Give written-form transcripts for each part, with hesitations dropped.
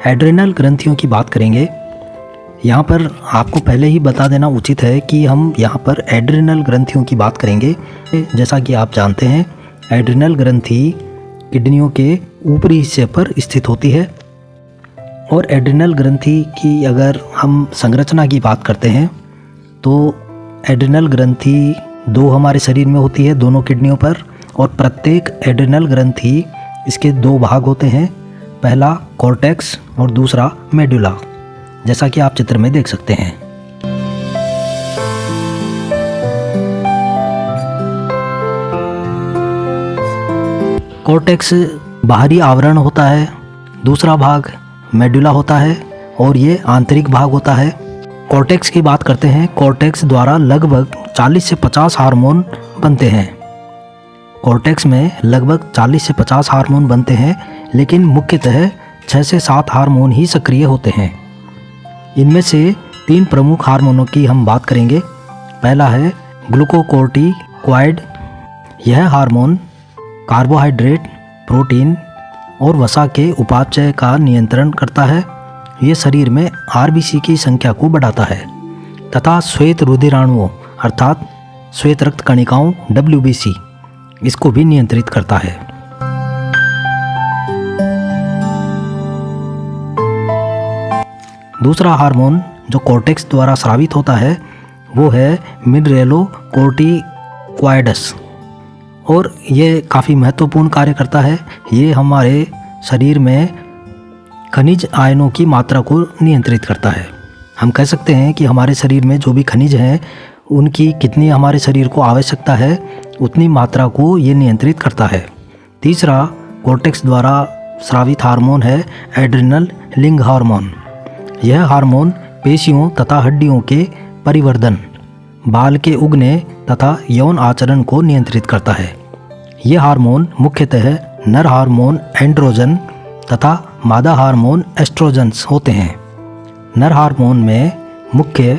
Adrenal ग्रंथियों की बात करेंगे। यहाँ पर आपको पहले ही बता देना उचित है कि हम यहाँ पर एड्रेनल ग्रंथियों की बात करेंगे। जैसा कि आप जानते हैं, एड्रेनल ग्रंथि किडनियों के ऊपरी हिस्से पर स्थित होती है। और एड्रेनल ग्रंथि की अगर हम संरचना की बात करते हैं तो एड्रेनल ग्रंथि दो हमारे शरीर में होती है, दोनों किडनियों पर। और प्रत्येक एड्रेनल ग्रंथि इसके दो भाग होते हैं, पहला कॉर्टेक्स और दूसरा मेडुला, जैसा कि आप चित्र में देख सकते हैं। कॉर्टेक्स बाहरी आवरण होता है, दूसरा भाग मेडुला होता है और ये आंतरिक भाग होता है। कॉर्टेक्स की बात करते हैं। कॉर्टेक्स द्वारा लगभग 40 से 50 हार्मोन बनते हैं। कॉर्टेक्स में लगभग 40 से 50 हार्मोन बनते हैं, लेकिन मुख्यतः 6 से 7 हार्मोन ही सक्रिय होते हैं। इनमें से 3 प्रमुख हार्मोनों की हम बात करेंगे। पहला है ग्लूकोकोर्टिकॉइड। यह हार्मोन कार्बोहाइड्रेट, प्रोटीन और वसा के उपापचय का नियंत्रण करता है। ये शरीर में आरबीसी की संख्या को बढ़ाता है तथा श्वेत रुधिराणुओं अर्थात श्वेत रक्त कणिकाओं WBC इसको भी नियंत्रित करता है। दूसरा हार्मोन जो कॉर्टेक्स द्वारा स्रावित होता है वो है मिनरेलोकोर्टिकॉइड्स और ये काफ़ी महत्वपूर्ण कार्य करता है। ये हमारे शरीर में खनिज आयनों की मात्रा को नियंत्रित करता है। हम कह सकते हैं कि हमारे शरीर में जो भी खनिज हैं उनकी कितनी हमारे शरीर को आवश्यकता है उतनी मात्रा को ये नियंत्रित करता है। तीसरा कॉर्टेक्स द्वारा स्रावित हार्मोन है एड्रिनल लिंग हार्मोन। यह हार्मोन पेशियों तथा हड्डियों के परिवर्धन, बाल के उगने तथा यौन आचरण को नियंत्रित करता है। यह हार्मोन मुख्यतः नर हार्मोन एंड्रोजन तथा मादा हार्मोन एस्ट्रोजन्स होते हैं। नर हार्मोन में मुख्य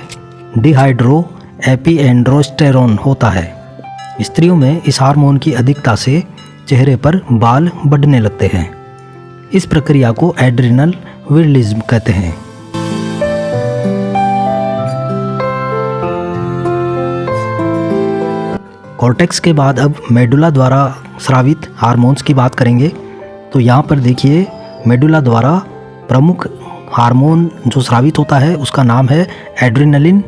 डिहाइड्रो एपिएंड्रोस्टेरोन होता है। स्त्रियों में इस हार्मोन की अधिकता से चेहरे पर बाल बढ़ने लगते हैं। इस प्रक्रिया को एड्रिनल विरलिज्म कहते हैं। कॉर्टेक्स के बाद अब मेडुला द्वारा स्रावित हार्मोन्स की बात करेंगे। तो यहाँ पर देखिए, मेडुला द्वारा प्रमुख हार्मोन जो स्रावित होता है उसका नाम है एड्रेनलिन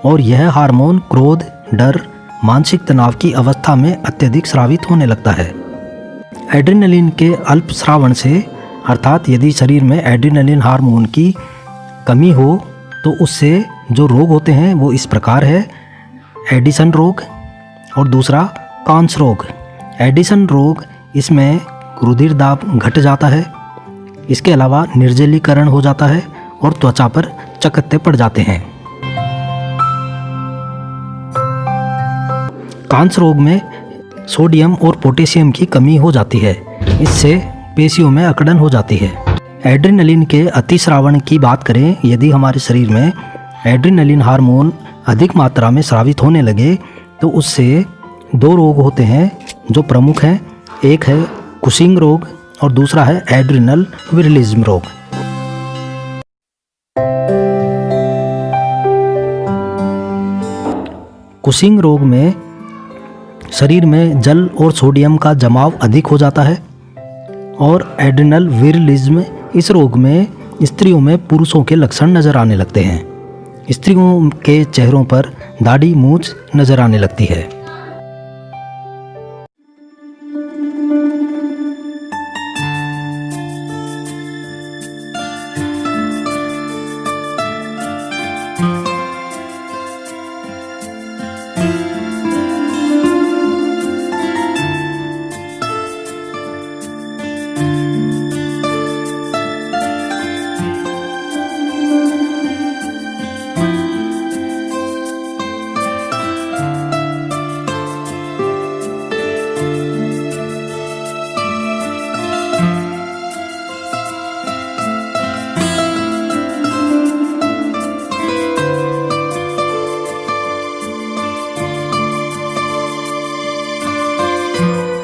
और यह हार्मोन क्रोध, डर, मानसिक तनाव की अवस्था में अत्यधिक स्रावित होने लगता है। एड्रेनलिन के अल्प स्रावण से अर्थात यदि शरीर में एड्रेनलिन हार्मोन की कमी हो तो उससे जो रोग होते हैं वो इस प्रकार है। एडिसन रोग और दूसरा कांस रोग। एडिसन रोग, इसमें रुधिर दाब घट जाता है। इसके अलावा निर्जलीकरण हो जाता है और त्वचा पर चकत्ते पड़ जाते हैं। कांस रोग में सोडियम और पोटेशियम की कमी हो जाती है। इससे पेशियों में अकड़न हो जाती है। एड्रेनलिन के अतिस्रावण की बात करें, यदि हमारे शरीर में एड्रेनलिन हार्मोन अधिक मात्रा में स्रावित होने लगे तो उससे 2 रोग होते हैं जो प्रमुख हैं। एक है कुशिंग रोग और दूसरा है एड्रिनल विरलिज्म रोग। कुशिंग रोग में शरीर में जल और सोडियम का जमाव अधिक हो जाता है और एड्रिनल विरलिज्म, इस रोग में स्त्रियों में पुरुषों के लक्षण नजर आने लगते हैं। स्त्रियों के चेहरों पर दाढ़ी मूंछ नजर आने लगती है।